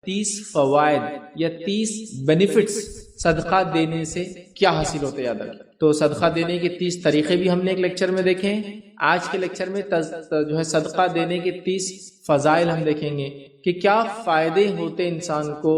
30 فوائد یا 30 بینیفٹس صدقہ دینے سے کیا حاصل ہوتے ہیں، یاد رکھیں۔ تو صدقہ دینے کے 30 طریقے بھی ہم نے ایک لیکچر میں دیکھے ہیں۔ آج کے لیکچر میں جو ہے صدقہ دینے کے 30 فضائل ہم دیکھیں گے کہ کیا فائدے ہوتے انسان کو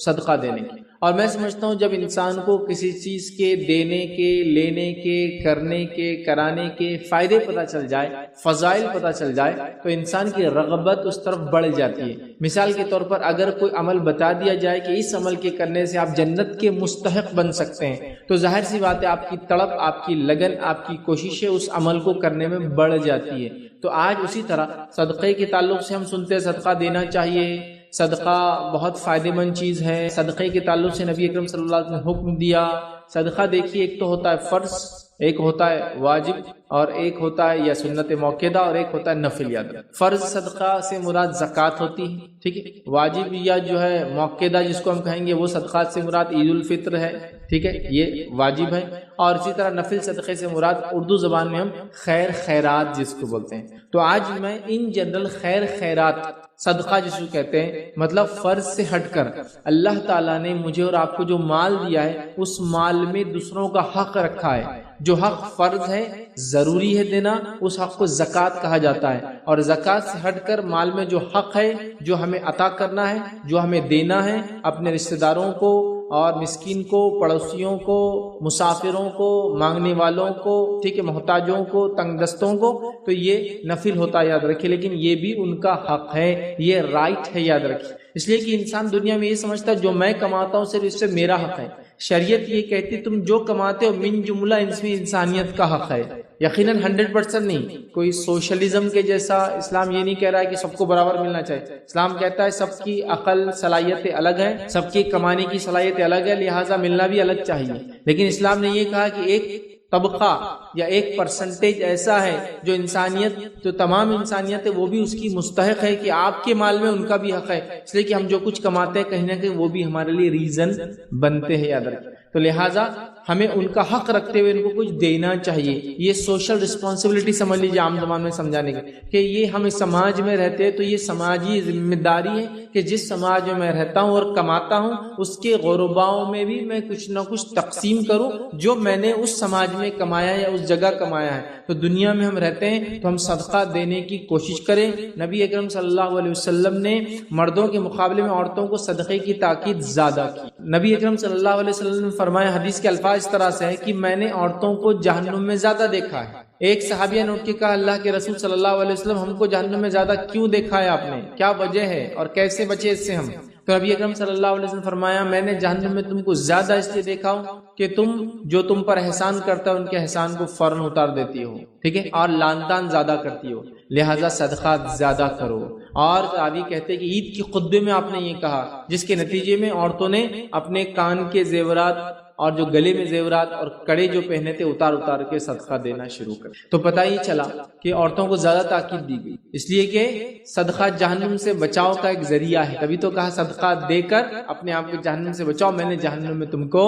صدقہ دینے کے۔ اور میں سمجھتا ہوں جب انسان کو کسی چیز کے دینے کے، لینے کے، کرنے کے، کرانے کے فائدے پتہ چل جائے، فضائل پتہ چل جائے، تو انسان کی رغبت اس طرف بڑھ جاتی ہے۔ مثال کے طور پر اگر کوئی عمل بتا دیا جائے کہ اس عمل کے کرنے سے آپ جنت کے مستحق بن سکتے ہیں، تو ظاہر سی بات ہے آپ کی تڑپ، آپ کی لگن، آپ کی کوششیں اس عمل کو کرنے میں بڑھ جاتی ہے۔ تو آج اسی طرح صدقے کے تعلق سے ہم سنتے ہیں صدقہ دینا چاہیے، صدقہ بہت فائدہ مند چیز ہے، صدقے کے تعلق سے نبی اکرم صلی اللہ علیہ وسلم نے حکم دیا۔ صدقہ دیکھیے ایک تو ہوتا ہے فرض، ایک ہوتا ہے واجب، اور ایک ہوتا ہے یا سنت موقدہ، اور ایک ہوتا ہے نفل یاد۔ فرض صدقہ سے مراد زکوٰۃ ہوتی ہے، ٹھیک ہے۔ واجب یا جو ہے موقدہ جس کو ہم کہیں گے وہ صدقات سے مراد عید الفطر ہے، ٹھیک ہے، یہ واجب ہے۔ اور اسی طرح نفل صدقے سے مراد اردو زبان میں ہم خیر خیرات جس کو بولتے ہیں۔ تو آج میں ان جنرل خیر خیرات، صدقہ جس کو کہتے ہیں، مطلب فرض سے ہٹ کر اللہ تعالیٰ نے مجھے اور آپ کو جو مال دیا ہے اس مال میں دوسروں کا حق رکھا ہے۔ جو حق فرض ہے، ضروری ہے دینا، اس حق کو زکوٰۃ کہا جاتا ہے۔ اور زکوٰۃ سے ہٹ کر مال میں جو حق ہے، جو ہمیں عطا کرنا ہے، جو ہمیں دینا ہے اپنے رشتہ داروں کو اور مسکین کو، پڑوسیوں کو، مسافروں کو، مانگنے والوں کو، ٹھیک ہے، محتاجوں کو، تنگ دستوں کو، تو یہ نفل ہوتا ہے، یاد رکھیے۔ لیکن یہ بھی ان کا حق ہے، یہ رائٹ ہے، یاد رکھیے۔ اس لیے کہ انسان دنیا میں یہ سمجھتا ہے جو میں کماتا ہوں صرف اس سے میرا حق ہے۔ شریعت یہ کہتی تم جو کماتے ہو من جملہ اس میں انسانیت کا حق ہے، یقیناً 100% نہیں۔ کوئی سوشلزم کے جیسا اسلام یہ نہیں کہہ رہا ہے کہ سب کو برابر ملنا چاہیے۔ اسلام کہتا ہے سب کی عقل صلاحیتیں الگ ہیں، سب کی کمانے کی صلاحیتیں الگ ہے، لہٰذا ملنا بھی الگ چاہیے۔ لیکن اسلام نے یہ کہا کہ ایک طبقہ یا ایک پرسنٹیج ایسا ہے جو انسانیت، جو تمام انسانیت ہے، وہ بھی اس کی مستحق ہے کہ آپ کے مال میں ان کا بھی حق ہے۔ اس لیے کہ ہم جو کچھ کماتے ہیں کہیں نہ کہیں وہ بھی ہمارے لیے ریزن بنتے ہیں، یاد رکھیں۔ تو لہٰذا ہمیں ان کا حق رکھتے ہوئے ان کو کچھ دینا چاہیے۔ یہ سوشل رسپانسبلٹی سمجھ لیجیے عام زبان میں سمجھانے کے، کہ یہ ہم سماج میں رہتے ہیں تو یہ سماجی ذمہ داری ہے کہ جس سماج میں رہتا ہوں اور کماتا ہوں اس کے غرباؤں میں بھی میں کچھ نہ کچھ تقسیم کروں جو میں نے اس سماج میں کمایا یا اس جگہ کمایا ہے۔ تو دنیا میں ہم رہتے ہیں تو ہم صدقہ دینے کی کوشش کریں۔ نبی اکرم صلی اللہ علیہ وسلم نے مردوں کے مقابلے میں عورتوں کو صدقے کی تاکید زیادہ کی۔ نبی اکرم صلی اللہ علیہ وسلم نے فرمایا، حدیث کے الفاظ اس طرح سے ہے کہ میں نے عورتوں کو جہنم میں زیادہ دیکھا ہے۔ ایک صحابیہ نے اٹھ کے کہا، اللہ کے رسول صلی اللہ علیہ وسلم ہم کو جہنم میں زیادہ کیوں دیکھا ہے آپ نے؟ کیا وجہ ہے اور کیسے بچے اس سے ہم؟ تو نبی اکرم صلی اللہ علیہ وسلم فرمایا، میں نے جہنم میں تم کو زیادہ اس لیے دیکھا ہوں کہ تم جو تم پر احسان کرتا ہے ان کے احسان کو فوراً اتار دیتی ہو، ٹھیک ہے، اور لان تان زیادہ کرتی ہو، لہٰذا صدقات زیادہ کرو۔ اور راوی کہتے ہیں کہ عید کی خطبے میں آپ نے یہ کہا، جس کے نتیجے میں عورتوں نے اپنے کان کے زیورات اور جو گلے میں زیورات اور کڑے جو پہنے تھے اتار اتار کے صدقہ دینا شروع کر۔ تو پتہ ہی چلا کہ عورتوں کو زیادہ تاکید دی گئی، اس لیے کہ صدقہ جہنم سے بچاؤ کا ایک ذریعہ ہے۔ تبھی تو کہا صدقہ دے کر اپنے آپ کو جہنم سے بچاؤ، میں نے جہنم میں تم کو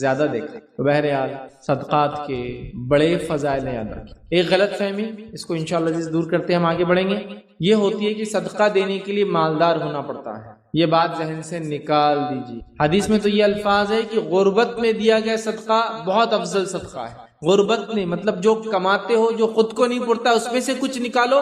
زیادہ دیکھا۔ تو بہرحال صدقات کے بڑے فضائل ہیں، یاد رکھیں۔ ایک غلط فہمی، اس کو انشاءاللہ جس دور کرتے ہم آگے بڑھیں گے، یہ ہوتی ہے کہ صدقہ دینے کے لیے مالدار ہونا پڑتا ہے۔ یہ بات ذہن سے نکال دیجیے۔ حدیث میں تو یہ الفاظ ہے کہ غربت میں دیا گیا صدقہ بہت افضل صدقہ ہے۔ غربت میں مطلب جو کماتے ہو، جو خود کو نہیں پڑتا، اس میں سے کچھ نکالو،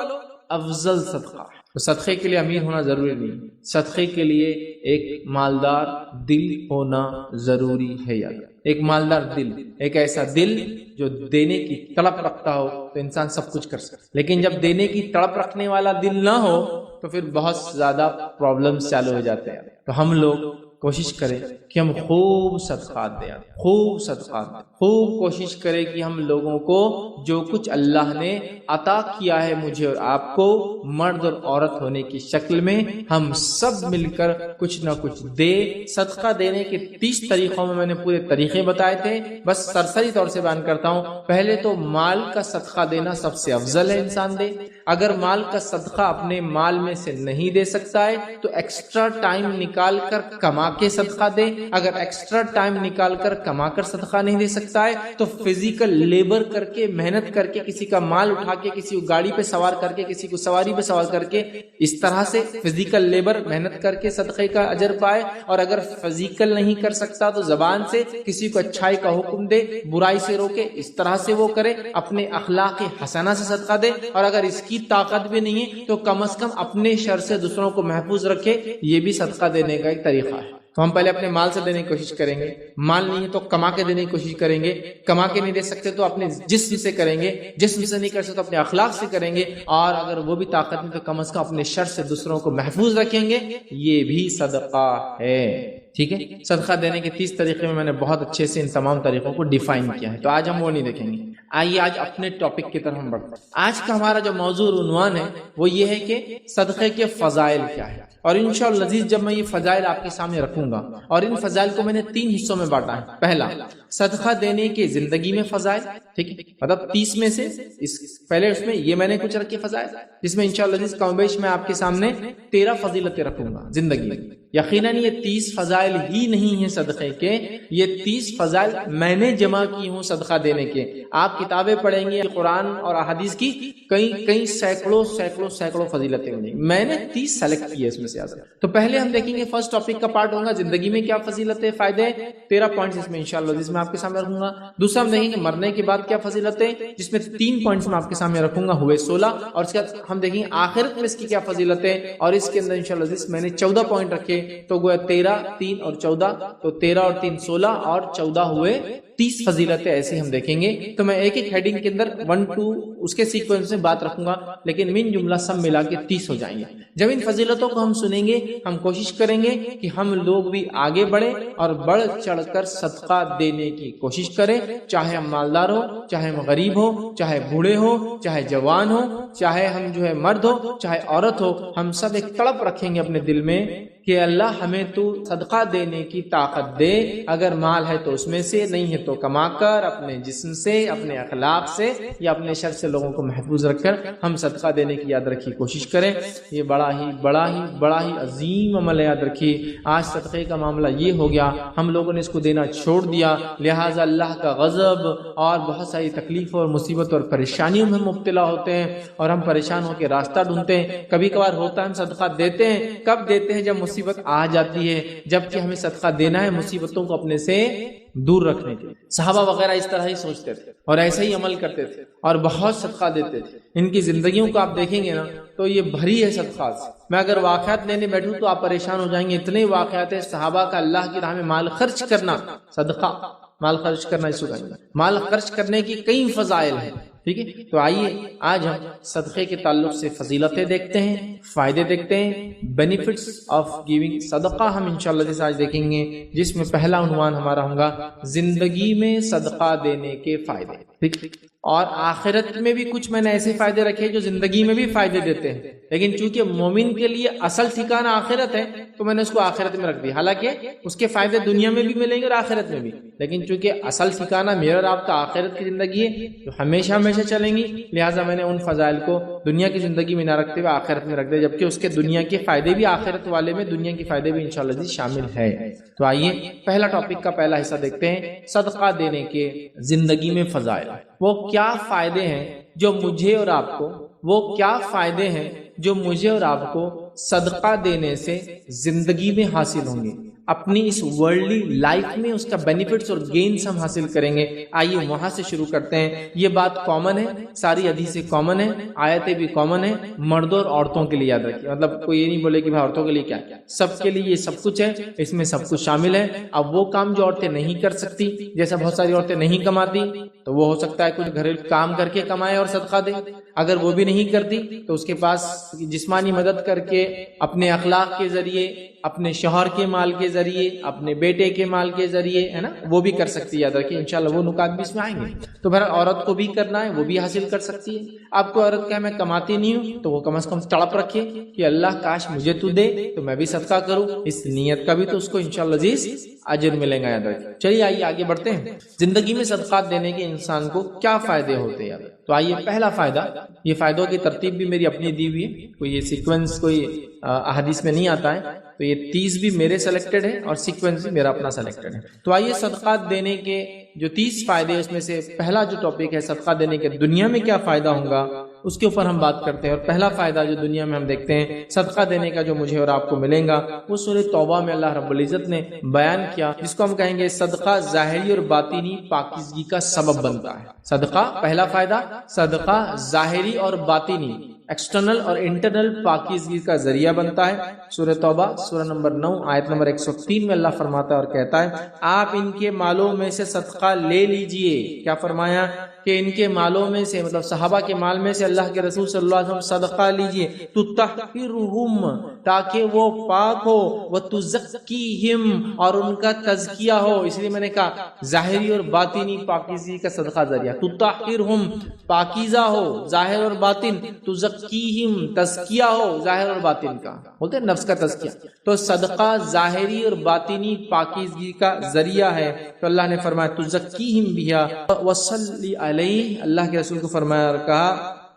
افضل صدقہ ہے۔ تو صدقے کے لیے امیر ہونا ضروری نہیں، صدقے کے لیے ایک مالدار دل ہونا ضروری ہے۔ یاد ایک مالدار دل، ایک ایسا دل جو دینے کی تڑپ رکھتا ہو تو انسان سب کچھ کر سکتا ہے۔ لیکن جب دینے کی تڑپ رکھنے والا دل نہ ہو تو پھر بہت زیادہ پرابلمز چالو ہو جاتے ہیں۔ تو ہم لوگ کوشش کریں کہ ہم خوب صدقات دیں، خوب صدقات دیں، خوب کوشش کریں کہ ہم لوگوں کو جو کچھ اللہ نے عطا کیا ہے مجھے اور آپ کو، مرد اور عورت ہونے کی شکل میں، ہم سب مل کر کچھ نہ کچھ دے۔ صدقہ دینے کے 30 طریقوں میں نے پورے طریقے بتائے تھے، بس سرسری طور سے بیان کرتا ہوں۔ پہلے تو مال کا صدقہ دینا سب سے افضل ہے انسان دے۔ اگر مال کا صدقہ اپنے مال میں سے نہیں دے سکتا ہے تو ایکسٹرا ٹائم نکال کر کما کے صدقہ دے. اگر ایکسٹرا ٹائم نکال کر کما کر صدقہ نہیں دے سکتا ہے تو فزیکل لیبر کر کے, محنت کر کے, کسی کا مال اٹھا کے, کسی کو گاڑی پہ سوار کر کے, کسی کو سواری پہ سوار کر کے, اس طرح سے فزیکل لیبر محنت کر کے صدقے کا اجر پائے. اور اگر فزیکل نہیں کر سکتا تو زبان سے کسی کو اچھائی کا حکم دے, برائی سے روکے, اس طرح سے وہ کرے, اپنے اخلاق حسنہ سے صدقہ دے. اور اگر اس کی طاقت بھی نہیں ہے تو کم از کم اپنے شر سے دوسروں کو محفوظ رکھے. یہ بھی صدقہ دینے کا ایک طریقہ ہے. تو ہم پہلے اپنے مال سے دینے کی کوشش کریں گے, مال نہیں ہے تو کما کے دینے کی کوشش کریں گے, کما کے نہیں دے سکتے تو اپنے جسم سے کریں گے, جسم سے نہیں کر سکتے تو اپنے اخلاق سے کریں گے, اور اگر وہ بھی طاقت نہیں تو کم از کم اپنے شر سے دوسروں کو محفوظ رکھیں گے. یہ بھی صدقہ ہے. ٹھیک ہے, صدقہ دینے کے 30 طریقے میں نے بہت اچھے سے ان تمام طریقوں کو ڈیفائن کیا ہے, تو آج ہم وہ نہیں دیکھیں گے. آئیے آج اپنے ٹاپک کی طرف ہم بڑھتے ہیں. آج کا ہمارا جو موضوع عنوان ہے وہ یہ ہے کہ صدقے کے فضائل کیا ہے. اور انشاءاللہ عزیز جب میں یہ فضائل آپ کے سامنے رکھوں گا, اور ان فضائل کو میں نے 3 حصوں میں بانٹا ہے. پہلا, صدقہ دینے کے زندگی میں فضائل, ٹھیک ہے, مطلب 30 میں سے پہلے اس میں یہ میں نے کچھ رکھے فضائل, جس میں انشاءاللہ عزیز کم بیش میں آپ کے سامنے 13 فضیلتیں رکھوں گا زندگی میں. یقیناً یہ 30 فضائل ہی نہیں ہیں صدقے کے, یہ 30 فضائل میں نے جمع کی ہوں صدقہ دینے کے. آپ کتابیں پڑھیں گے, قرآن اور احادیث کی کئی سینکڑوں فضیلتیں ہوں گی, میں نے 30 سلیکٹ کی ہے اس میں سے. تو پہلے ہم دیکھیں گے فرسٹ ٹاپک کا پارٹ ہوگا زندگی میں کیا فضیلتیں, فائدے, 13 پوائنٹس اس میں انشاءاللہ جس میں آپ کے سامنے رکھوں گا. دوسرا ہم دیکھیں گے مرنے کے بعد کیا فضیلتیں, جس میں 3 پوائنٹس میں آپ کے سامنے رکھوں گا, ہوئے 16. اور اس کے بعد ہم دیکھیں گے آخرت میں اس کی کیا فضیلتیں, اور اس کے اندر انشاءاللہ جس میں نے 14 پوائنٹ رکھے, تو گویا 13, 3 اور 14, تو 13 اور 3 16 اور 14 ہوئے 30 فضیلتیں. ایسے ہم دیکھیں گے. تو میں ایک ایک ہیڈنگ کے اندر 1 2 اس کے سیکوینس میں بات رکھوں گا, لیکن من جملہ سب ملا کے 30 ہو جائیں گے. جب ان فضیلتوں کو ہم سنیں گے, ہم کوشش کریں گے کہ ہم لوگ بھی آگے بڑھیں اور بڑھ چڑھ کر صدقہ دینے کی کوشش کریں, چاہے ہم مالدار ہو, چاہے ہم غریب ہو, چاہے بوڑھے ہو, چاہے جوان ہو, چاہے ہم مرد ہو, چاہے عورت ہو. ہم سب ایک تڑپ رکھیں گے اپنے دل میں کہ اللہ ہمیں تو صدقہ دینے کی طاقت دے. اگر مال ہے تو اس میں سے, نہیں ہے تو کما کر, اپنے جسم سے, اپنے اخلاق سے, یا اپنے شر سے لوگوں کو محفوظ رکھ کر ہم صدقہ دینے کی یاد رکھی کوشش کریں. یہ بڑا ہی عظیم عمل ہے, یاد رکھیے. آج صدقے کا معاملہ یہ ہو گیا, ہم لوگوں نے اس کو دینا چھوڑ دیا, لہٰذا اللہ کا غضب اور بہت ساری تکلیف اور مصیبت اور پریشانیوں میں مبتلا ہوتے ہیں, اور ہم پریشان ہو کے راستہ ڈھونڈتے ہیں. کبھی کبھار ہوتا ہے ہم صدقہ دیتے ہیں, کب دیتے ہیں جب مصیبت آ جاتی ہے, جبکہ ہمیں صدقہ دینا ہے مصیبتوں کو اپنے سے دور رکھنے کے. صحابہ وغیرہ اس طرح ہی سوچتے تھے اور ایسے ہی عمل کرتے تھے اور بہت صدقہ دیتے تھے. ان کی زندگیوں کو آپ دیکھیں گے نا تو یہ بھری ہے صدقات سے. میں اگر واقعات لینے بیٹھوں تو آپ پریشان ہو جائیں گے, اتنے واقعات ہیں صحابہ کا اللہ کی راہ میں مال خرچ کرنا, صدقہ مال خرچ کرنا, اس کو مال خرچ کرنے کی کئی فضائل ہیں. ٹھیک ہے, تو آئیے آج ہم صدقے کے تعلق سے فضیلتیں دیکھتے ہیں, فائدے دیکھتے ہیں, بینیفٹس آف گیونگ صدقہ ہم انشاءاللہ جیسے آج دیکھیں گے, جس میں پہلا عنوان ہمارا ہوگا زندگی میں صدقہ دینے کے فائدے. ٹھیک, اور آخرت میں بھی کچھ میں نے ایسے فائدے رکھے جو زندگی میں بھی فائدے دیتے ہیں, لیکن چونکہ مومن کے لیے اصل ٹھکانہ آخرت ہے تو میں نے اس کو آخرت میں رکھ دیا. حالانکہ اس کے فائدے دنیا میں بھی ملیں گے اور آخرت میں بھی, لیکن چونکہ اصل ٹھکانہ میرا اور آپ کا آخرت کی زندگی ہے جو ہمیشہ چلیں گی, لہٰذا میں نے ان فضائل کو دنیا کی زندگی میں نہ رکھتے ہوئے آخرت میں رکھ دیا, جبکہ اس کے دنیا کے فائدے بھی آخرت والے میں دنیا کے فائدے بھی انشاءاللہ شامل ہے. تو آئیے پہلا ٹاپک کا پہلا حصہ دیکھتے ہیں, صدقہ دینے کے زندگی میں فضائل. وہ کیا فائدے ہیں جو مجھے اور آپ کو, وہ کیا فائدے ہیں جو مجھے اور آپ کو صدقہ دینے سے زندگی میں حاصل ہوں گے, اپنی اس ورلڈلی لائف میں اس کا بینیفٹس اور گینز ہم حاصل کریں گے. آئیے وہاں سے شروع کرتے ہیں. یہ بات کامن ہے, ساری حدیثیں کامن ہیں, آیتیں بھی کامن ہیں, مردوں اور عورتوں کے لیے یاد رکھیے. مطلب کوئی یہ نہیں بولے کہ بھائی عورتوں کے لیے کیا, سب کے لیے یہ سب کچھ ہے, اس میں سب کچھ شامل ہے. اب وہ کام جو عورتیں نہیں کر سکتی, جیسا بہت ساری عورتیں نہیں کماتی, تو وہ ہو سکتا ہے کچھ گھریلو کام کر کے کمائے اور صدقہ دے. اگر وہ بھی نہیں کرتی تو اس کے پاس جسمانی مدد کر کے, اپنے اخلاق کے ذریعے, اپنے شوہر کے مال کے ذریعے, اپنے بیٹے کے مال کے ذریعے, ہے نا, وہ بھی کر سکتی ہے. یاد رکھیے انشاءاللہ وہ نکات بھی اس میں آئیں گے. تو بہرحال عورت کو بھی کرنا ہے, وہ بھی حاصل کر سکتی ہے. آپ کو عورت کہے میں کماتی نہیں ہوں تو وہ کم از کم تڑپ رکھے کہ اللہ کاش مجھے تو دے تو میں بھی صدقہ کروں، اس نیت کا بھی تو اس کو انشاءاللہ عزیز اجر ملے گا، یاد رکھیں۔ چلیے آئیے آگے بڑھتے ہیں، زندگی میں صدقات دینے کے انسان کو کیا فائدے ہوتے ہیں۔ تو آئیے پہلا فائدہ، یہ فائدوں کی ترتیب بھی میری اپنی دی ہوئی ہے، کوئی یہ سیکوینس کوئی احادیث میں نہیں آتا ہے، تو یہ 30 بھی میرے سلیکٹڈ ہے اور سیکوینس بھی میرا اپنا سلیکٹڈ ہے۔ تو آئیے صدقات دینے کے جو 30 فائدے اس میں سے پہلا جو ٹاپک ہے صدقہ دینے کے دنیا میں کیا فائدہ ہوگا اس کے اوپر ہم بات کرتے ہیں۔ اور پہلا فائدہ جو دنیا میں ہم دیکھتے ہیں صدقہ دینے کا جو مجھے اور آپ کو ملے گا وہ سورہ توبہ میں اللہ رب العزت نے بیان کیا، جس کو ہم کہیں گے صدقہ ظاہری اور باطنی پاکیزگی کا سبب بنتا ہے۔ صدقہ پہلا فائدہ، صدقہ ظاہری اور باطنی ایکسٹرنل اور انٹرنل پاکیزگی کا ذریعہ بنتا ہے۔ سورہ توبہ سورہ نمبر 9 آیت نمبر 103 میں اللہ فرماتا ہے اور کہتا ہے آپ ان کے مالوں میں سے صدقہ لے لیجئے۔ کیا فرمایا کہ ان کے مالوں میں سے، مطلب صحابہ کے مال میں سے اللہ کے رسول صلی اللہ علیہ وسلم صدقہ لیجئے تطہرہم، تاکہ وہ پاک ہو، وتزکیہم، اور ان کا تزکیہ ہو۔ اس لیے میں نے کہا ظاہری اور باطنی پاکیزگی کا صدقہ ذریعہ، تطہرہم پاکیزہ ہو ظاہر اور باطن، تزکیہم تزکیہ ہو ظاہر اور باطن کا، بولتے ہیں نفس کا تزکیہ۔ تو صدقہ ظاہری اور باطنی پاکیزگی کا ذریعہ ہے، تو اللہ نے فرمایا تزکیہم بہا وصلی علیہ، اللہ کے رسول کو فرمایا اور کہا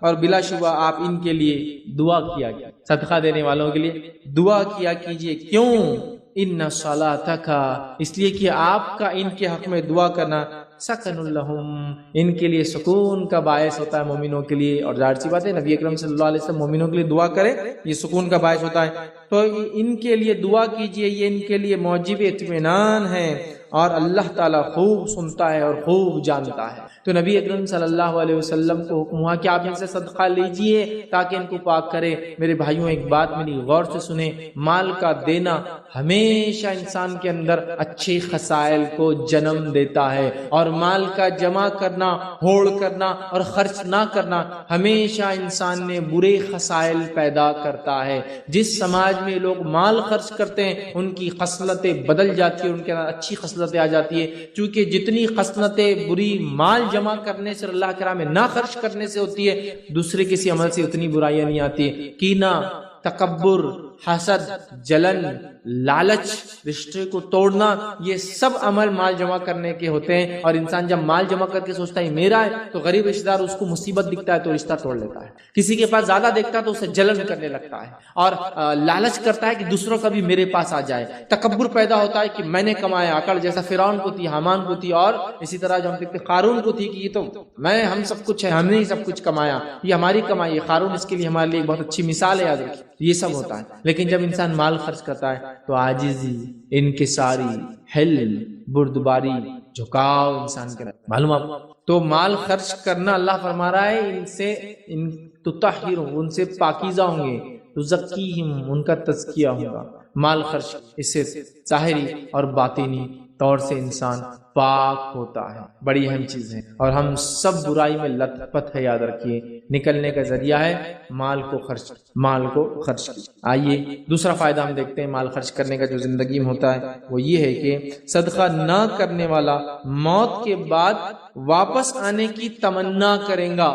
اور بلا شبہ آپ ان کے لیے دعا کیا گیا، صدقہ دینے والوں کے لیے دعا کیا کیجئے۔ کیوں؟ ان صلاتک، اس لیے کہ آپ کا ان کے حق میں دعا کرنا سکن لہم، ان کے لیے سکون کا باعث ہوتا ہے مومنوں کے لیے۔ اور ظاہر سی بات ہے نبی اکرم صلی اللہ علیہ وسلم مومنوں کے لیے دعا کرے یہ سکون کا باعث ہوتا ہے، تو ان کے لیے دعا کیجئے، یہ ان کے لیے موجب اطمینان ہے اور اللہ تعالیٰ خوب سنتا ہے اور خوب جانتا ہے۔ تو نبی اکرم صلی اللہ علیہ وسلم کو حکم ہوا کہ آپ ان سے صدقہ لیجئے تاکہ ان کو پاک کرے۔ میرے بھائیوں ایک بات میری غور سے سنیں، مال کا دینا ہمیشہ انسان کے اندر اچھے خصائل کو جنم دیتا ہے، اور مال کا جمع کرنا، ہوڑ کرنا اور خرچ نہ کرنا ہمیشہ انسان میں برے خصائل پیدا کرتا ہے۔ جس سماج میں لوگ مال خرچ کرتے ہیں ان کی خصلتیں بدل جاتی ہیں، ان کے اندر اچھی خصلتیں آ جاتی ہے، چونکہ جتنی خصلتیں بری مال جمع کرنے سے اللہ کے راہ میں نہ خرچ کرنے سے ہوتی ہے، دوسرے کسی عمل سے اتنی برائیاں نہیں آتی۔ کینہ، تکبر، حسد، جلن، لالچ، رشتے کو توڑنا، یہ سب عمل مال جمع کرنے کے ہوتے ہیں، اور انسان جب مال جمع کر کے سوچتا ہے میرا ہے تو غریب رشتہ دار اس کو مصیبت دکھتا ہے تو رشتہ توڑ لیتا ہے، کسی کے پاس زیادہ دیکھتا ہے تو اسے جلن کرنے لگتا ہے، اور لالچ کرتا ہے کہ دوسروں کا بھی میرے پاس آ جائے، تکبر پیدا ہوتا ہے کہ میں نے کمایا، عقل جیسا فرعون کو تھی، حامان کو تھی، اور اسی طرح جو ہم دیکھتے قارون کو تھی کہ یہ تو ہم سب کچھ ہے، ہم نے ہی سب کچھ کمایا، یہ ہماری کمائی ہے۔ قارون اس کے لیے ہمارے لیے ایک بہت اچھی مثال ہے، یاد رکھیے یہ سب ہوتا ہے۔ لیکن جب انسان مال خرچ کرتا ہے تو عاجزی، انکساری، حلم، بردباری، جھکاؤ انسان کے اندر، معلوم آپ تو مال خرچ کرنا اللہ فرما رہا ہے ان سے تطہر، ان سے پاکیزہ ہوں گے، تزکیہم، ان کا تزکیہ ہوگا۔ مال خرچ اس سے ظاہری اور باطنی طور سے انسان پاک ہوتا ہے، بڑی اہم چیز ہے، اور ہم سب برائی میں لت پت ہے، یاد رکھیے نکلنے کا ذریعہ ہے مال کو خرچ آئیے دوسرا فائدہ ہم دیکھتے ہیں مال خرچ کرنے کا جو زندگی میں ہوتا ہے، وہ یہ ہے کہ صدقہ نہ کرنے والا موت کے بعد واپس آنے کی تمنا کرے گا۔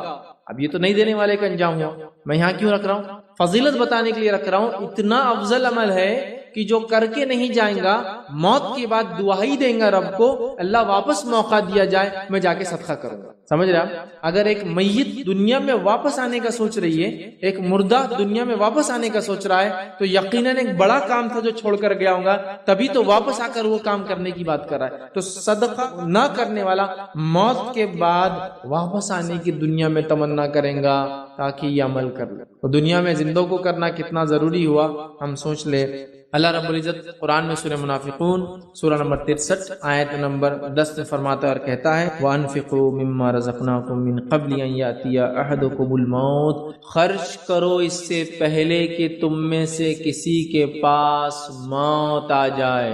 اب یہ تو نہیں دینے والے کا انجام ہوا، میں یہاں کیوں رکھ رہا ہوں؟ فضیلت بتانے کے لیے رکھ رہا ہوں۔ اتنا افضل عمل ہے کہ جو کر کے نہیں جائیں گا، موت کے بعد دعائی دیں گا رب کو، اللہ واپس موقع دیا جائے میں جا کے صدقہ کروں گا۔ سمجھ رہے آپ؟ اگر ایک میت دنیا میں واپس آنے کا سوچ رہی ہے، ایک مردہ دنیا میں واپس آنے کا سوچ رہا ہے، تو یقیناً ایک بڑا کام تھا جو چھوڑ کر گیا ہوں گا، تبھی تو واپس آ کر وہ کام کرنے کی بات کر رہا ہے۔ تو صدقہ نہ کرنے والا موت کے بعد واپس آنے کی دنیا میں تمنا کریں گا تاکہ یہ عمل کر لے۔ تو دنیا میں زندوں کو کرنا کتنا ضروری ہوا ہم سوچ لے۔ اللہ رب العزت قرآن میں سورہ منافقون سورہ نمبر 63 آیت نمبر 10 میں فرماتا ہے اور کہتا ہے وَأَنفِقُوا مِمَّا رَزَقْنَاكُم مِّن قَبْلِ أَن يَأْتِيَ أَحَدَكُمُ الْمَوْتُ، خرچ کرو اس سے پہلے کہ تم میں سے کسی کے پاس موت آ جائے،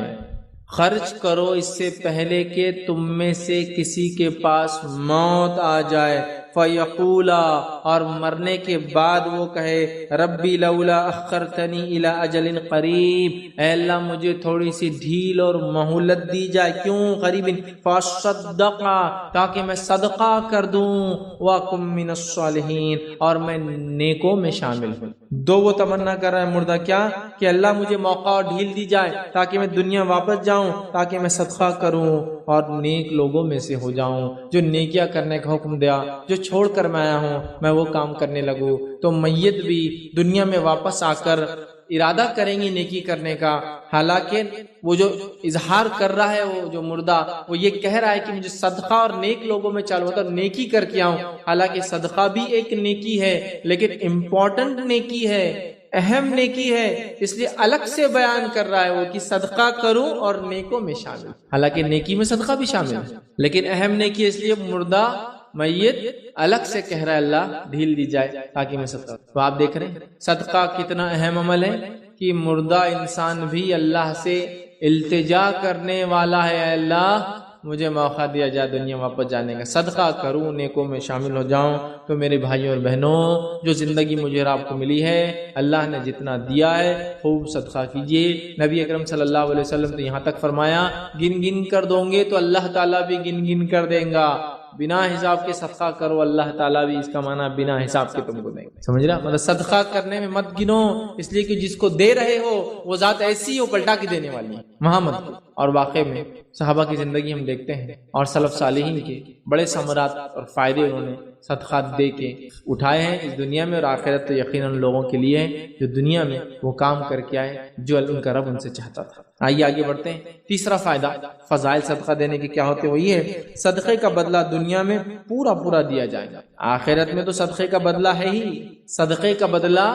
خرچ کرو اس سے پہلے کہ تم میں سے کسی کے پاس موت آ جائے، فیقولا، اور مرنے کے بعد وہ کہے ربی لولا اخرتنی الی اجل قریب، اے اللہ مجھے تھوڑی سی ڈھیل اور مہلت دی جائے، کیوں قریب، فاصدق، تاکہ میں صدقہ کر دوں، واکم من الصالحین، اور میں نیکوں میں شامل ہوں۔ دو وہ تمنا کر رہا ہے مردہ، کیا کہ اللہ مجھے موقع اور ڈھیل دی جائے تاکہ میں دنیا واپس جاؤں، تاکہ میں صدقہ کروں اور نیک لوگوں میں سے ہو جاؤں، جو نیکیاں کرنے کا حکم دیا، جو چھوڑ کر میں آیا ہوں میں وہ کام کرنے لگوں۔ تو میت بھی دنیا میں واپس آ کر ارادہ کریں گی نیکی کرنے کا، حالانکہ وہ جو اظہار کر رہا ہے، وہ جو مردہ وہ یہ کہہ رہا ہے کہ مجھے صدقہ اور نیک لوگوں میں چالو ہوتا نیکی کر کے آؤں، حالانکہ صدقہ بھی ایک نیکی ہے، لیکن امپورٹنٹ نیکی ہے، اہم نیکی ہے، اس لیے الگ سے بیان کر رہا ہے وہ کہ صدقہ کروں اور نیکوں میں شامل، حالانکہ نیکی میں صدقہ بھی شامل ہے، لیکن اہم نیکی اس لیے مردہ میت الگ سے کہہ رہا ہے اللہ ڈھیل دی جائے تاکہ میں صدقہ۔ تو آپ دیکھ رہے ہیں صدقہ کتنا اہم عمل ہے کہ مردہ انسان بھی اللہ سے التجا کرنے والا ہے، اے اللہ مجھے موقع دیا جائے دنیا واپس جانے کا، صدقہ کروں، نیکوں میں شامل ہو جاؤں۔ تو میرے بھائیوں اور بہنوں، جو زندگی مجھے اور آپ کو ملی ہے، اللہ نے جتنا دیا ہے خوب صدقہ کیجیے۔ نبی اکرم صلی اللہ علیہ وسلم تو یہاں تک فرمایا گن گن کر دو گے تو اللہ تعالیٰ بھی گن گن کر دیں گا، بنا حساب کے صدقہ کرو، اللہ تعالیٰ بھی، اس کا معنی بنا حساب کے تم کو دیں گے، سمجھ رہا؟ مطلب صدقہ کرنے میں مت گنو، اس لیے کہ جس کو دے رہے ہو وہ ذات ایسی ہو پلٹا کے دینے والی ہے، وہاں مت گنو۔ اور واقع میں صحابہ کی زندگی ہم دیکھتے ہیں اور سلف صالحین کے بڑے ثمرات اور فائدے انہوں نے صدقات دے کے اٹھائے ہیں اس دنیا میں، اور آخرت تو یقیناً لوگوں کے لیے ہے جو دنیا میں وہ کام کر کے آئے جو ان کا رب ان سے چاہتا تھا۔ آئیے آگے بڑھتے ہیں۔ تیسرا فائدہ فضائل صدقہ دینے کے کیا ہوتے ہیں، وہ یہ ہے صدقے کا بدلہ دنیا میں پورا پورا دیا جائے گا، آخرت میں تو صدقے کا بدلہ ہے ہی، صدقے کا بدلہ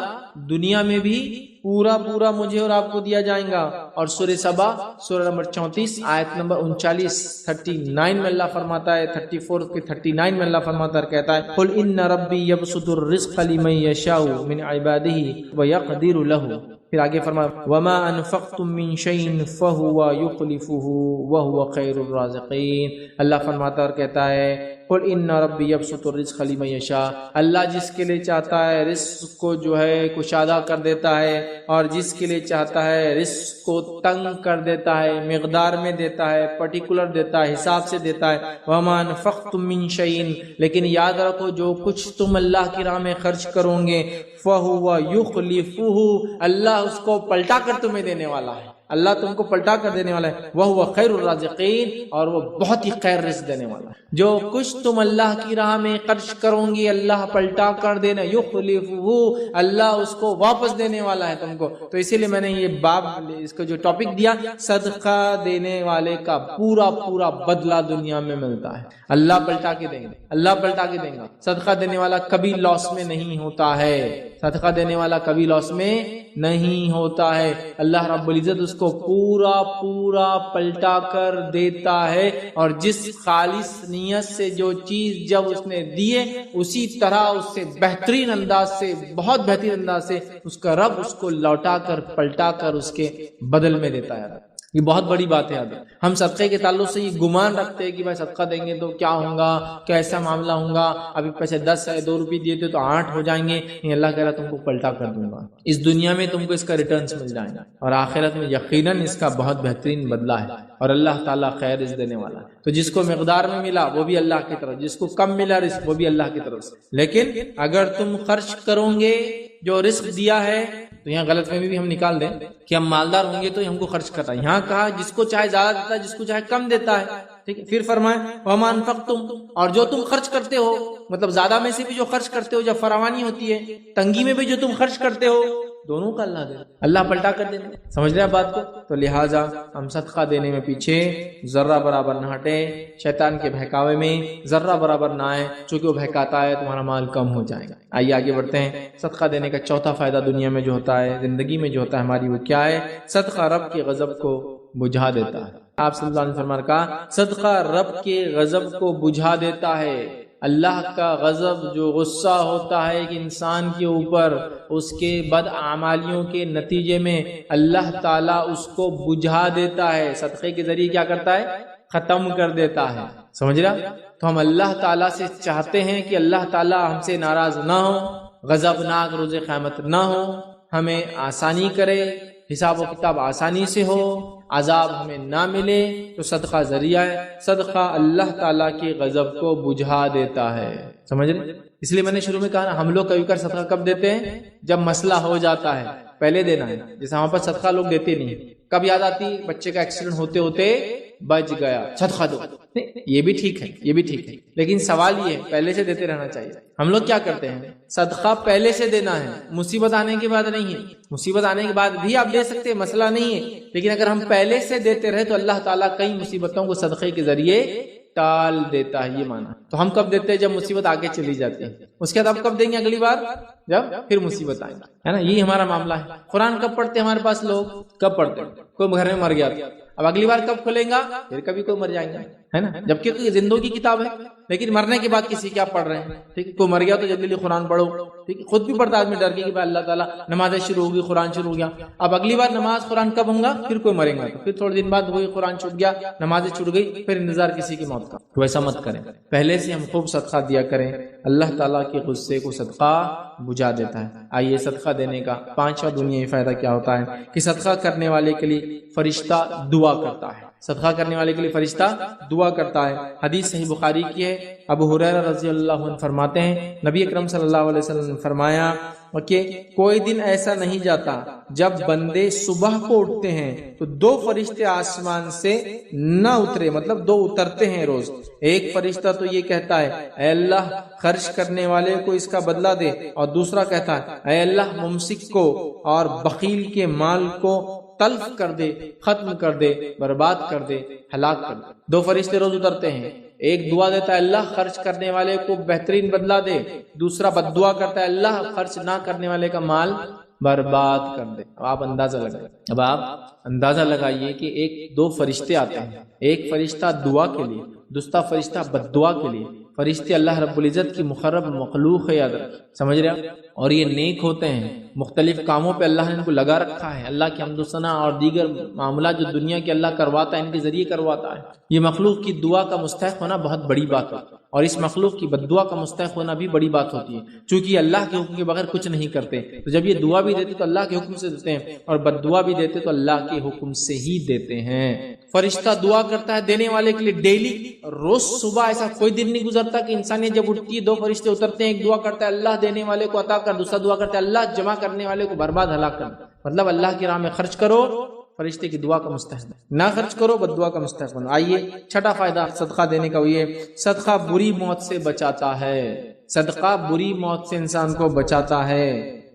دنیا میں بھی پورا پورا مجھے اور آپ کو دیا جائے گا۔ اور سورہ سبا سورہ نمبر 34 آیت نمبر 39 میں اللہ فرماتا ہے، 34 کے 39 میں اللہ فرماتا ہے، کہتا ہے قل ان ربی یبسط الرزق لمن یشاء من عبادہ ویقدر لہ، پھر آگے فرمایا وما انفقتم من شیء فهو یخلفہ وہو خیر الرازقین۔ اللہ فرماتا اور کہتا ہے قل ان ربی یبسط الرزق لمن یشاء، اللہ جس کے لیے چاہتا ہے رزق کو جو ہے کشادہ کر دیتا ہے، اور جس کے لیے چاہتا ہے رزق کو تنگ کر دیتا ہے، مقدار میں دیتا ہے، پرٹیکولر دیتا ہے، حساب سے دیتا ہے۔ وما انفقتم من شیء، لیکن یاد رکھو جو کچھ تم اللہ کی راہ میں خرچ کرو گے فہو یخلفہ، اللہ اس کو پلٹا کر تمہیں دینے والا ہے، اللہ تم کو پلٹا کر دینے والا ہے، وہ خیر الرازقین، اور وہ بہت ہی خیر رزق دینے والا ہے۔ جو کچھ تم اللہ کی راہ میں خرچ کرو گی اللہ پلٹا کر دینا، یخلفہ، اللہ اس کو واپس دینے والا ہے تم کو۔ تو اسی لیے میں نے یہ باب اس کو جو ٹاپک دیا، صدقہ دینے والے کا پورا پورا بدلہ دنیا میں ملتا ہے، اللہ پلٹا کے دیں گے، اللہ پلٹا کے دیں گا۔ صدقہ دینے والا کبھی لاس میں نہیں ہوتا ہے، صدقہ دینے والا کبھی لاس میں نہیں ہوتا ہے، اللہ رب العزت اس کو پورا پورا پلٹا کر دیتا ہے، اور جس خالص نیت سے جو چیز جب اس نے دیے اسی طرح اس سے بہترین انداز سے، بہت بہترین انداز سے اس کا رب اس کو لوٹا کر پلٹا کر اس کے بدل میں دیتا ہے۔ یہ بہت بڑی بات ہے۔ ہم صدقے کے تعلق سے یہ گمان رکھتے ہیں کہ بھائی صدقہ دیں گے تو کیا ہوگا، کیسا معاملہ ہوگا، ابھی پیسے 10 ہے 2 روپے دیے تھے تو 8 ہو جائیں گے، نہیں، اللہ کہہ رہا تم کو پلٹا کر دوں گا، اس دنیا میں تم کو اس کا ریٹرنز مل جائیں گا، اور آخرت میں یقیناً اس کا بہت بہترین بدلہ ہے، اور اللہ تعالیٰ خیر رزق دینے والا ہے۔ تو جس کو مقدار میں ملا وہ بھی اللہ کی طرف، جس کو کم ملا رزق وہ بھی اللہ کی طرف سے، لیکن اگر تم خرچ کرو گے جو رزق دیا ہے، تو یہاں غلط فہمی بھی ہم نکال دیں کہ ہم مالدار ہوں گے تو ہم کو خرچ کرتا ہے، یہاں کہا جس کو چاہے زیادہ دیتا ہے، جس کو چاہے کم دیتا ہے، ٹھیک ہے۔ پھر فرمائے وما انفقتم، اور جو تم خرچ کرتے ہو، مطلب زیادہ میں سے بھی جو خرچ کرتے ہو، جب فراوانی ہوتی ہے، تنگی میں بھی جو تم خرچ کرتے ہو، دونوں کا اللہ دے، اللہ پلٹا کر دے، سمجھ رہے ہیں بات کو؟ تو لہٰذا ہم صدقہ دینے میں پیچھے ذرہ برابر نہ ہٹے، شیطان کے بہکاوے میں ذرہ برابر نہ آئے، چونکہ وہ بہکاتا ہے تمہارا مال کم ہو جائے گا۔ آئیے آگے بڑھتے ہیں۔ صدقہ دینے کا چوتھا فائدہ دنیا میں جو ہوتا ہے، زندگی میں جو ہوتا ہے ہماری، وہ کیا ہے؟ صدقہ رب کے غضب کو بجھا دیتا ہے۔ آپ صلی اللہ علیہ وسلم نے کہا صدقہ رب کے غضب کو بجھا دیتا ہے۔ اللہ کا غضب، جو غصہ ہوتا ہے کہ انسان کے اوپر اس کے بد اعمالیوں کے نتیجے میں، اللہ تعالیٰ اس کو بجھا دیتا ہے، صدقے کے ذریعے کیا کرتا ہے؟ ختم کر دیتا ہے۔ سمجھ رہا؟ تو ہم اللہ تعالیٰ سے چاہتے ہیں کہ اللہ تعالیٰ ہم سے ناراض نہ ہو، غضبناک روز قیامت نہ ہو، ہمیں آسانی کرے، حساب و کتاب آسانی سے ہو، عذاب ہمیں نہ ملے۔ تو صدقہ ذریعہ ہے، صدقہ اللہ تعالیٰ کے غضب کو بجھا دیتا ہے، سمجھ رہے؟ اس لیے میں نے شروع میں کہا نا، ہم لوگ کبھی کبھی صدقہ کب دیتے ہیں؟ جب مسئلہ ہو جاتا ہے، پہلے دینا ہے۔ جیسے ہمارے پاس صدقہ لوگ دیتے نہیں، کب یاد آتی؟ بچے کا ایکسیڈنٹ ہوتے ہوتے بچ گیا، صدقہ دو، یہ بھی ٹھیک ہے، یہ بھی ٹھیک ہے، لیکن سوال یہ ہے پہلے سے دیتے رہنا چاہیے۔ ہم لوگ کیا کرتے ہیں؟ صدقہ پہلے سے دینا ہے، مصیبت آنے کے بعد نہیں ہے۔ مصیبت آنے کے بعد بھی آپ دے سکتے ہیں، مسئلہ نہیں ہے، لیکن اگر ہم پہلے سے دیتے رہے تو اللہ تعالیٰ کئی مصیبتوں کو صدقے کے ذریعے ٹال دیتا ہے، یہ مانا۔ تو ہم کب دیتے ہیں؟ جب مصیبت آگے چلی جاتی ہے۔ اس کے بعد آپ کب دیں گے؟ اگلی بار جب پھر مصیبت آئے گی، ہے نا؟ یہی ہمارا معاملہ ہے۔ قرآن کب پڑھتے ہیں ہمارے پاس لوگ؟ کب پڑھتے ہیں؟ کوئی گھر میں مر گیا تھا، اب اگلی بار کب کھلیں گا؟ پھر کبھی کوئی مر جائیں گا، ہے نا؟ جبکہ کوئی زندگی کی کتاب ہے، لیکن مرنے کے بعد کسی کیا پڑھ رہے ہیں؟ ٹھیک، کوئی مر گیا تو جلدی قرآن پڑھو، ٹھیک، خود بھی پڑھتا آدمی ڈر کے کہ اللہ تعالیٰ نمازیں شروع ہوگی، قرآن شروع ہو گیا، اب اگلی بار نماز قرآن کب ہوں گا؟ پھر کوئی مرے گا تو پھر تھوڑے دن بعد وہی قرآن چھوٹ گیا، نمازیں چھوٹ گئی، پھر انتظار کسی کی موت کا۔ تو ایسا مت کریں، پہلے سے ہم خوب صدقہ دیا کریں، اللہ تعالیٰ کے غصے کو صدقہ بجھا دیتا ہے۔ آئیے صدقہ دینے کا پانچواں دنیاوی فائدہ کیا ہوتا ہے کہ صدقہ کرنے والے کے لیے فرشتہ دعا کرتا ہے۔ صدقہ کرنے والے کے لیے فرشتہ دعا کرتا ہے۔ حدیث صحیح بخاری کی ہے، ابو ہریرہ رضی اللہ عنہ فرماتے ہیں نبی اکرم صلی اللہ علیہ وسلم نے فرمایا کہ کوئی دن ایسا نہیں جاتا جب بندے صبح کو اٹھتے ہیں تو دو فرشتے آسمان سے نہ اترے، مطلب دو اترتے ہیں روز۔ ایک فرشتہ تو یہ کہتا ہے اے اللہ خرچ کرنے والے کو اس کا بدلہ دے، اور دوسرا کہتا ہے اے اللہ ممسک کو اور بخیل کے مال کو تلف کر دے، ختم کر دے، برباد کر دے، ہلاک کر دے۔ دو فرشتے روز اترتے ہیں، ایک دعا دیتا ہے اللہ خرچ کرنے والے کو بہترین بدلہ دے، دوسرا بد دعا کرتا ہے اللہ خرچ نہ کرنے والے کا مال برباد کر دے۔ اب آپ اندازہ لگائیے کہ دو فرشتے آتے ہیں، ایک فرشتہ دعا کے لیے، دوسرا فرشتہ بد دعا کے لیے۔ فرشتے اللہ رب العزت کی مقرب مخلوق ہے، یاد رکھیں، سمجھ رہے ہیں؟ اور یہ نیک ہوتے ہیں، مختلف کاموں پہ اللہ نے ان کو لگا رکھا ہے۔ اللہ کی حمد و ثنا اور دیگر معاملات جو دنیا کے اللہ کرواتا ہے ان کے ذریعے کرواتا ہے۔ یہ مخلوق کی دعا کا مستحق ہونا بہت بڑی بات ہے، اور اس مخلوق کی بد دعا کا مستحق ہونا بھی بڑی بات ہوتی ہے، چونکہ یہ اللہ کے حکم کے بغیر کچھ نہیں کرتے۔ تو جب یہ دعا بھی دیتے تو اللہ کے حکم سے دیتے ہیں، اور بد دعا بھی دیتے تو اللہ کے حکم سے ہی دیتے ہیں۔ فرشتہ دعا کرتا ہے دینے والے کے لیے ڈیلی، روز صبح ایسا کوئی دن نہیں گزرتا کہ انسانیت جب اٹھتی ہے دو فرشتے اترتے ہیں، ایک دعا کرتا ہے اللہ دینے والے کو عطا کر، دوسرا دعا کرتا ہے اللہ جمع کرنے والے کو برباد ہلاک کر۔ مطلب اللہ کی راہ میں خرچ کرو، فرشتے کی دعا کا مستحق، نہ خرچ کرو، بد دعا کا مستحق بنو۔ آئیے چھٹا فائدہ صدقہ دینے کا یہ صدقہ بری موت سے بچاتا ہے۔ صدقہ بری موت سے انسان کو بچاتا ہے۔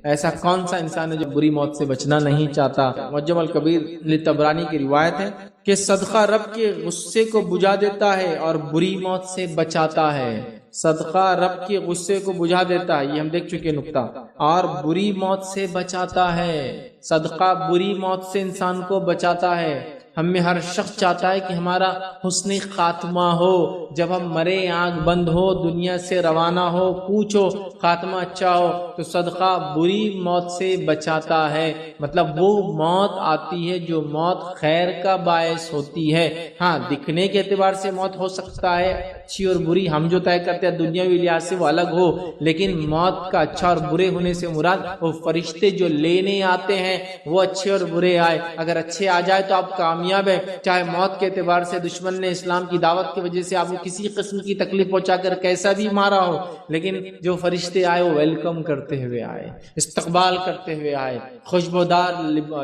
ایسا کون سا انسان ہے جو بری موت سے بچنا نہیں چاہتا؟ معجم الکبیر طبرانی کی روایت ہے کہ صدقہ رب کے غصے کو بجھا دیتا ہے اور بری موت سے بچاتا ہے۔ صدقہ رب کے غصے کو بجھا دیتا ہے، یہ ہم دیکھ چکے نقطہ، اور بری موت سے بچاتا ہے۔ صدقہ بری موت سے انسان کو بچاتا ہے۔ ہم میں ہر شخص چاہتا ہے کہ ہمارا حسن خاتمہ ہو، جب ہم مرے آنکھ بند ہو، دنیا سے روانہ ہو، پوچھو خاتمہ اچھا ہو۔ تو صدقہ بری موت سے بچاتا ہے، مطلب وہ موت آتی ہے جو موت خیر کا باعث ہوتی ہے۔ ہاں دکھنے کے اعتبار سے موت ہو سکتا ہے اچھی اور بری، ہم جو طے کرتے ہیں دنیاوی لحاظ سے وہ الگ ہو، لیکن موت کا اچھا اور برے ہونے سے مراد وہ فرشتے جو لینے آتے ہیں وہ اچھے اور برے آئے۔ اگر اچھے آ جائے تو آپ کامیاب ہے، چاہے موت کے اعتبار سے دشمن نے اسلام کی دعوت کی وجہ سے آپ کو کسی قسم کی تکلیف پہنچا کر کیسا بھی مارا ہو، لیکن جو فرشتے آئے وہ ویلکم کرتے ہوئے آئے، استقبال کرتے ہوئے آئے، خوشبودار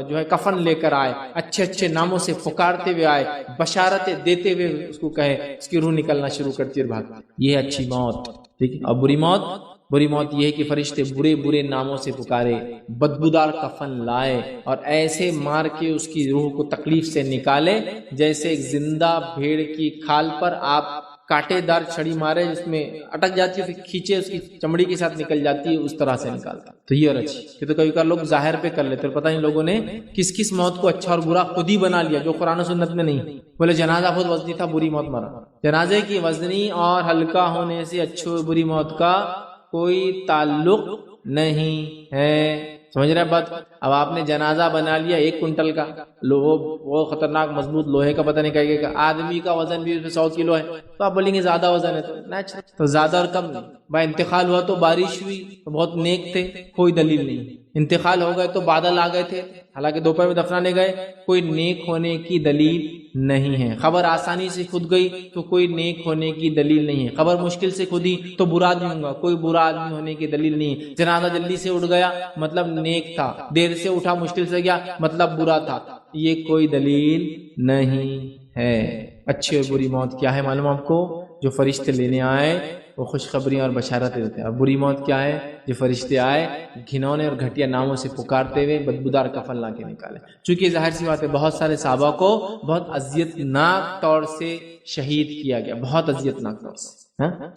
جو ہے کفن لے کر آئے، اچھے اچھے ناموں سے پکارتے ہوئے آئے، بشارتیں دیتے ہوئے اس کو کہے، اس کی روح نکلنا شروع کرتی ہے اور بھاگتی۔ یہ اچھی موت، ٹھیک ہے۔ اور بری موت یہ ہے کہ فرشتے برے برے ناموں سے پکارے، بدبودار کفن لائے اور ایسے مار کے اس کی روح کو تکلیف سے نکالے جیسے ایک زندہ بھیڑ کی کھال پر آپ کانٹے دار چھڑی مارے، جس میں اٹک جاتی ہے، پھر کھینچے اس کی چمڑی کے ساتھ نکل جاتی ہے، اس طرح سے نکالتا۔ تو یہ اور اچھی کہ تو کبھی کبھار لوگ ظاہر پہ کر لیتے، اور پتہ نہیں لوگوں نے کس کس موت کو اچھا اور برا خود ہی بنا لیا جو قرآن و سنت میں نہیں۔ بولے جنازہ بہت وزنی تھا، بری موت مرا۔ جنازے کی وزنی اور ہلکا ہونے سے اچھی اور بری موت کا کوئی تعلق نہیں ہے۔ سمجھ رہے ہیں بات؟ اب آپ نے جنازہ بنا لیا 1 کنٹل کا، وہ خطرناک مضبوط لوہے کا، پتہ نہیں کہے گا آدمی کا وزن بھی 100 کلو ہے، تو آپ بولیں گے زیادہ وزن ہے، تو نیچرل تو زیادہ اور کم نہیں بھائی۔ انتقال ہوا تو بارش ہوئی تو بہت نیک تھے، کوئی دلیل نہیں۔ انتقال ہو گئے تو بادل آ گئے تھے، حالانکہ دوپہر میں دفنانے گئے، کوئی نیک ہونے کی دلیل نہیں ہے۔ خبر آسانی سے کھد گئی تو کوئی نیک ہونے کی دلیل نہیں ہے۔ خبر مشکل سے کھدی تو برا آدمی ہوں گا، کوئی برا آدمی ہونے کی دلیل نہیں ہے۔ جنازہ جلدی سے اٹھ گیا مطلب نیک تھا، دیر سے اٹھا مشکل سے گیا مطلب برا تھا، یہ کوئی دلیل نہیں ہے۔ اچھی اور بری موت کیا ہے معلوم آپ کو؟ جو فرشتے لینے آئے وہ خوشخبریاں اور بشارتیں دیتے ہیں، اور بری موت کیا ہے؟ جو فرشتے آئے گھنونے اور گھٹیا ناموں سے پکارتے ہوئے بدبودار کفن لا کے نکالے۔ چونکہ ظاہر سی بات ہے بہت سارے صحابہ کو بہت اذیت ناک طور سے شہید کیا گیا، بہت اذیت ناک طور سے۔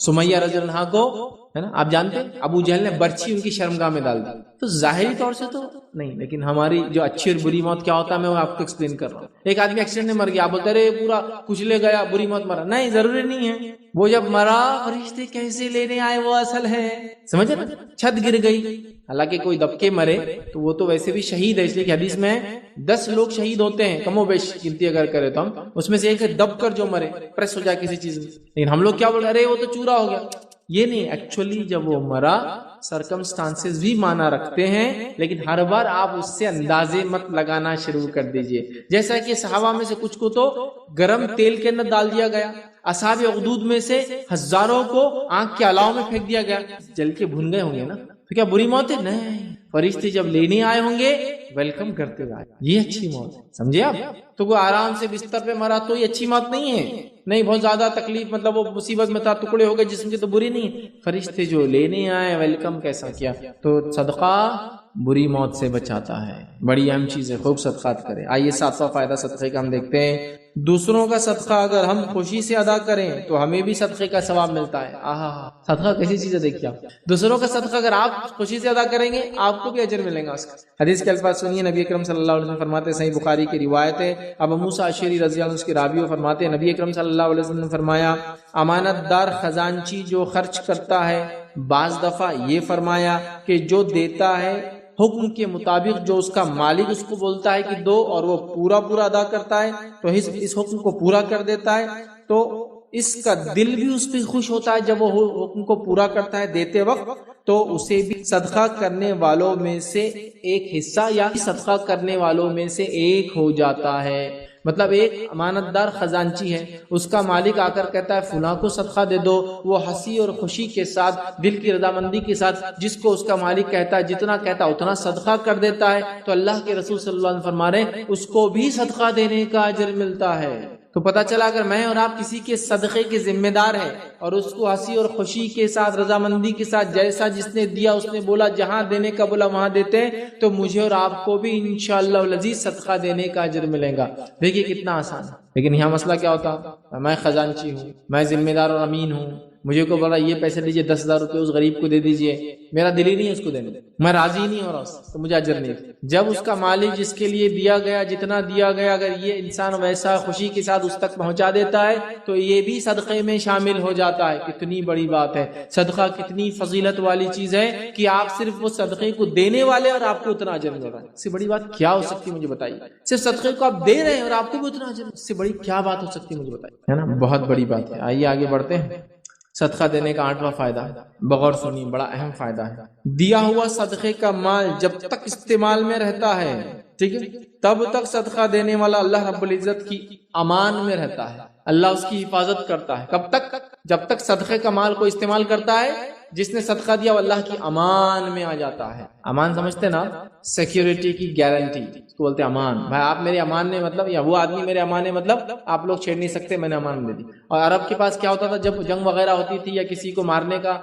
سمیہ رضی اللہ عنہا کو ہے نا آپ جانتے ہیں ابو جہل نے برچھی ان کی شرمگاہ میں ڈال دی، تو ظاہری طور سے تو نہیں، لیکن ہماری جو اچھی اور بری موت کیا ہوتا ہے میں وہ آپ کو ایکسپلین کر رہا ہوں۔ ایک آدمی ایکسیڈنٹ میں مر گیا، آپ بولتے رہے پورا کچلے گیا بری موت مرا، نہیں ضروری نہیں ہے، وہ جب مرا فرشتے کیسے لینے آئے وہ اصل ہے، سمجھے نا؟ چھت گر گئی، حالانکہ کوئی دب کے مرے تو وہ تو ویسے بھی شہید ہے، اس لیے کہ حدیث میں 10 لوگ شہید ہوتے ہیں کم و بیش گنتی اگر کرے تو ہم، اس میں سے ایک ہے دب کر جو مرے، پریس ہو جائے کسی چیز میں، لیکن ہم لوگ کیا بول رہے وہ تو چورا ہو گیا، یہ نہیں۔ ایکچولی جب وہ مرا سرکمسٹانسز بھی مانا رکھتے ہیں، لیکن ہر بار آپ اس سے اندازے مت لگانا شروع کر دیجئے۔ جیسا کہ صحابہ میں سے کچھ کو تو گرم تیل کے اندر ڈال دیا گیا، اصحاب اخدود میں سے ہزاروں کو آنکھ کے علاوہ میں پھینک دیا گیا، جل کے بھن گئے ہوں گے نا، تو کیا بری موت ہے؟ نہیں، فرشتے جب لینے آئے ہوں گے ویلکم کرتے ہوئے، یہ اچھی موت ہے، سمجھے آپ؟ تو کوئی آرام سے بستر پہ مرا تو یہ اچھی موت نہیں ہے، نہیں بہت زیادہ تکلیف مطلب وہ مصیبت میں تھا ٹکڑے ہو گئے جسم کے، تو بری نہیں ہے۔ فرشتے جو لینے آئے ویلکم کیسا کیا، تو صدقہ بری موت سے بچاتا ہے، بڑی اہم چیز ہے، خوب صدقات کریں۔ آئیے 7واں فائدہ صدقے کا ہم دیکھتے ہیں۔ دوسروں کا صدقہ اگر ہم خوشی سے ادا کریں تو ہمیں بھی صدقے کا ثواب ملتا ہے۔ صدقہ کیسی چیز ہے دیکھیے آپ، دوسروں کا صدقہ اگر آپ خوشی سے ادا کریں گے آپ کو بھی اجر ملے گا اس کا۔ حدیث کے الفاظ سنیے، نبی اکرم صلی اللہ علیہ وسلم فرماتے ہیں، صحیح بخاری کی روایت ہے، ابو موسیٰ اشعری رضی اللہ عنہ اس کے راوی فرماتے ہیں، نبی اکرم صلی اللہ علیہ وسلم نے فرمایا، امانت دار خزانچی جو خرچ کرتا ہے، بعض دفعہ یہ فرمایا کہ جو دیتا ہے حکم کے مطابق جو اس کا مالک اس کو بولتا ہے کہ دو اور وہ پورا ادا کرتا ہے تو اس حکم کو پورا کر دیتا ہے، تو اس کا دل بھی اس پہ خوش ہوتا ہے جب وہ حکم کو پورا کرتا ہے دیتے وقت، تو اسے بھی صدقہ کرنے والوں میں سے ایک حصہ یا صدقہ کرنے والوں میں سے ایک ہو جاتا ہے۔ مطلب ایک امانت دار خزانچی ہے، اس کا مالک آ کر کہتا ہے فلاں کو صدقہ دے دو، وہ ہنسی اور خوشی کے ساتھ دل کی رضامندی کے ساتھ جس کو اس کا مالک کہتا ہے جتنا کہتا ہے اتنا صدقہ کر دیتا ہے، تو اللہ کے رسول صلی اللہ علیہ وسلم فرما رہے ہیں اس کو بھی صدقہ دینے کا اجر ملتا ہے۔ تو پتہ چلا اگر میں اور آپ کسی کے صدقے کے ذمہ دار ہیں اور اس کو ہنسی اور خوشی کے ساتھ رضامندی کے ساتھ جیسا جس نے دیا اس نے بولا جہاں دینے کا بولا وہاں دیتے ہیں، تو مجھے اور آپ کو بھی انشاءاللہ العزیز صدقہ دینے کا اجر ملے گا۔ دیکھیے کتنا آسان ہے، لیکن یہاں مسئلہ کیا ہوتا، میں خزانچی ہوں، میں ذمہ دار اور امین ہوں، مجھے کو بولا یہ پیسے دیجئے 10,000 روپے اس غریب کو دے دیجئے، میرا دل ہی نہیں ہے اس کو دینے، میں راضی نہیں ہو رہا اس تو مجھے اجر نہیں۔ جب اس کا مالک جس کے لیے دیا گیا جتنا دیا گیا اگر یہ انسان ویسا خوشی کے ساتھ اس تک پہنچا دیتا ہے تو یہ بھی صدقے میں شامل ہو جاتا ہے۔ کتنی بڑی بات ہے، صدقہ کتنی فضیلت والی چیز ہے کہ آپ صرف وہ صدقے کو دینے والے اور آپ کو اتنا اجر مل رہا ہے، اس سے بڑی بات کیا ہو سکتی ہے مجھے بتائیے؟ صرف صدقے کو آپ دے رہے ہیں اور آپ کو بھی اتنا اجر، اس سے بڑی کیا بات ہو سکتی ہے مجھے بتائیے، ہے نا؟ بہت بڑی بات ہے۔ آئیے آگے بڑھتے ہیں۔ صدقہ دینے کا 8واں فائدہ، بغور سنی بڑا اہم فائدہ ہے، دیا ہوا صدقے کا مال جب تک استعمال میں رہتا ہے، ٹھیک ہے، تب تک صدقہ دینے والا اللہ رب العزت کی امان میں رہتا ہے، اللہ اس کی حفاظت کرتا ہے۔ کب تک؟ جب تک صدقے کا مال کو استعمال کرتا ہے، جس نے صدقہ دیا وہ اللہ کی امان میں آ جاتا ہے۔ امان سمجھتے نا، سیکیورٹی کی گارنٹی اس کو بولتے ہیں امان۔ بھائی آپ میرے امان میں مطلب، یا وہ آدمی میرے امان میں مطلب آپ لوگ چھیڑ نہیں سکتے، میں نے امان دے دی۔ اور عرب کے پاس کیا ہوتا تھا جب جنگ وغیرہ ہوتی تھی یا کسی کو مارنے کا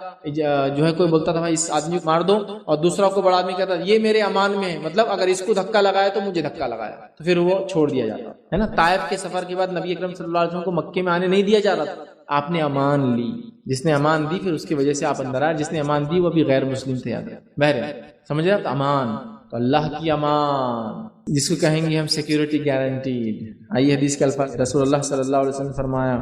جو ہے کوئی بولتا تھا بھائی اس آدمی کو مار دو، اور دوسرا کو بڑا آدمی کہتا یہ میرے امان میں ہے، مطلب اگر اس کو دھکا لگایا تو مجھے دھکا لگایا، تو پھر وہ چھوڑ دیا جاتا ہے نا۔ طائف کے سفر کے بعد نبی اکرم صلی اللہ علیہ وسلم کو مکے میں آنے نہیں دیا جا رہا تھا، آپ نے امان لی، جس نے امان دی پھر اس کی وجہ سے آپ اندر آئے، جس نے امان دی وہ بھی غیر مسلم تھے، یاد ہے بہرحال سمجھ رہے آپ؟ امان تو اللہ کی امان جس کو کہیں گے ہم سیکیورٹی گارنٹیڈ۔ آئیے حدیث کے الفاظ، رسول اللہ صلی اللہ علیہ وسلم فرمایا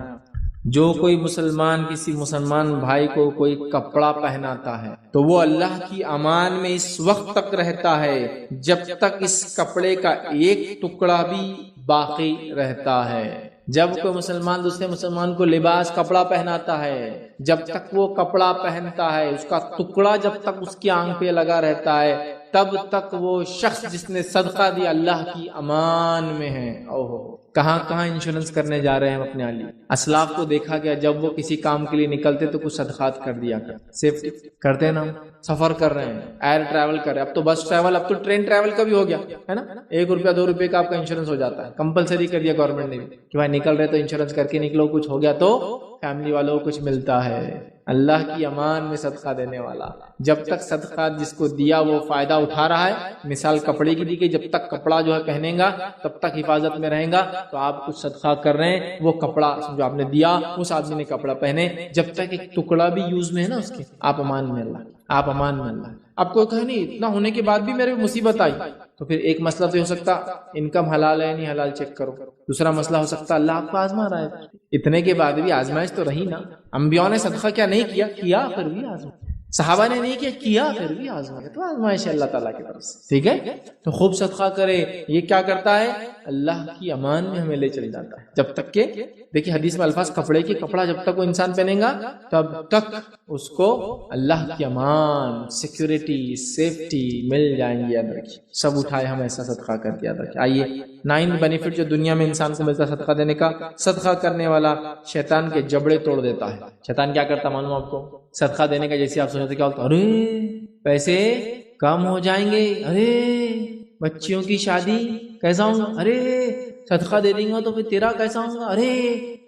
جو کوئی مسلمان کسی مسلمان بھائی کو کوئی کپڑا پہناتا ہے تو وہ اللہ کی امان میں اس وقت تک رہتا ہے جب تک اس کپڑے کا ایک ٹکڑا بھی باقی رہتا ہے۔ جب کوئی مسلمان دوسرے مسلمان کو لباس کپڑا پہناتا ہے، جب تک وہ کپڑا پہنتا ہے، اس کا ٹکڑا جب تک اس کی آنکھ پہ لگا رہتا ہے، تب تک وہ شخص جس نے صدقہ دیا اللہ کی امان میں ہے۔ اوہو، کہاں کہاں انشورنس کرنے جا رہے ہیں ہم اپنے علی۔ اسلاف کو دیکھا گیا جب وہ کسی کام کے لیے نکلتے تو کچھ صدقات کر دیا کرتے، سیفٹی کرتے ہیں نا۔ سفر کر رہے ہیں، ایئر ٹریول کر رہے ہیں، اب تو بس ٹریول، اب تو ٹرین ٹریول کا بھی ہو گیا ہے نا، 1 روپیہ 2 روپے کا آپ کا انشورنس ہو جاتا ہے، کمپلسری کر دیا گورنمنٹ نے بھی کہ بھائی نکل رہے تو انشورنس کر کے نکلو، کچھ ہو گیا تو فیملی والوں کو کچھ ملتا ہے۔ اللہ کی امان میں صدقہ دینے والا، جب تک صدقہ جس کو دیا وہ فائدہ اٹھا رہا ہے، مثال کپڑے کی دی کہ جب تک کپڑا جو ہے پہنے گا تب تک حفاظت میں رہے گا، تو آپ کچھ صدقہ کر رہے ہیں، وہ کپڑا جو آپ نے دیا اس آدمی نے کپڑا پہنے، جب تک ایک ٹکڑا بھی یوز میں ہے نا اس کے، آپ امان میں اللہ، آپ امان میں اللہ۔ آپ کو کہا نہیں اتنا ہونے کے بعد بھی میرے مصیبت آئی، تو پھر ایک مسئلہ تو ہو سکتا انکم حلال ہے نہیں حلال چیک کرو، دوسرا مسئلہ ہو سکتا اللہ آپ کو آزما رہا ہے، اتنے کے بعد بھی آزمائش تو رہی نا۔ انبیاء نے صدقہ کیا نہیں کیا پھر بھی آزما، صحابہ نے نہیں کیا پھر بھی آزما، تو آزمائش ہے اللہ تعالیٰ کی طرف سے، ٹھیک ہے۔ تو خوب صدقہ کرے، یہ کیا کرتا ہے؟ اللہ کی امان میں ہمیں لے چل جاتا ہے، جب تک کہ دیکھیے حدیث میں الفاظ کپڑے کے کپڑا جب تک وہ انسان پہنے گا تب تک اس کو اللہ کی امان، سیکیورٹی، سیفٹی مل جائیں گی۔ یاد رکھیے، سب اٹھائے ہم ایسا صدقہ کر کے، یاد رکھیے۔ آئیے 9 بینیفٹ جو دنیا میں انسان کو ملتا ہے صدقہ دینے کا۔ صدقہ کرنے والا شیطان کے جبڑے توڑ دیتا ہے۔ شیطان کیا کرتا معلوم آپ کو؟ صدقہ دینے کا جیسے آپ سوچتے کیا ہوتا، ارے پیسے کم ہو جائیں گے، ارے بچیوں کی شادی کیسا ہوں گا، ارے صدقہ دے دیں گا تو پھر تیرا کیسا ہوں گا، ارے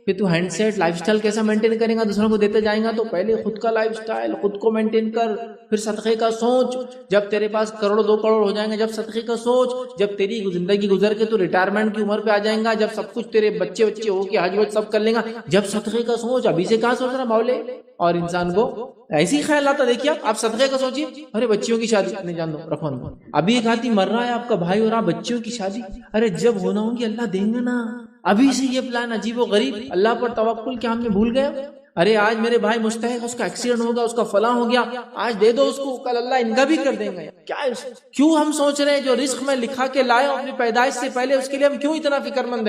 پھر تو ہینڈ سیٹ لائف سٹائل کیسا مینٹین کریں گا، دوسروں کو دیتے جائیں گا، تو پہلے خود کا لائف سٹائل خود کو مینٹین کر، پھر صدقے کا سوچ، جب تیرے پاس کروڑ 2 کروڑ ہو جائیں گے جب صدقے کا سوچ، جب تیری زندگی گزر کے تو ریٹائرمنٹ کی عمر پہ آ جائیں گا، جب سب کچھ تیرے بچے ہو کے حج وج سب کر لیں گا، جب صدقے کا سوچ، ابھی سے کہاں سوچ رہا مولے۔ اور انسان کو ایسی خیال آتا، دیکھیے آپ صدقے کا سوچیے، ارے بچیوں کی شادی نہیں جان دو رکھو، ابھی ایک آدمی مر رہا ہے آپ کا بھائی ہو رہا، بچیوں کی شادی، ارے جب ہونا ہوگی اللہ دیں گے نا، ابھی سے یہ پلان عجیب و غریب، اللہ پر توکل کیا ہم نے بھول گئے؟ ارے آج میرے بھائی مستحق، اس کا ایکسیڈنٹ ہوگا، اس کا فلاں ہو گیا، آج دے دو اس کو، کل اللہ ان کا بھی کر دیں گے۔ کیوں ہم سوچ رہے ہیں جو رزق میں لکھا کے لائے اپنی پیدائش سے پہلے، اس کے لیے ہم کیوں اتنا فکر مند ہیں؟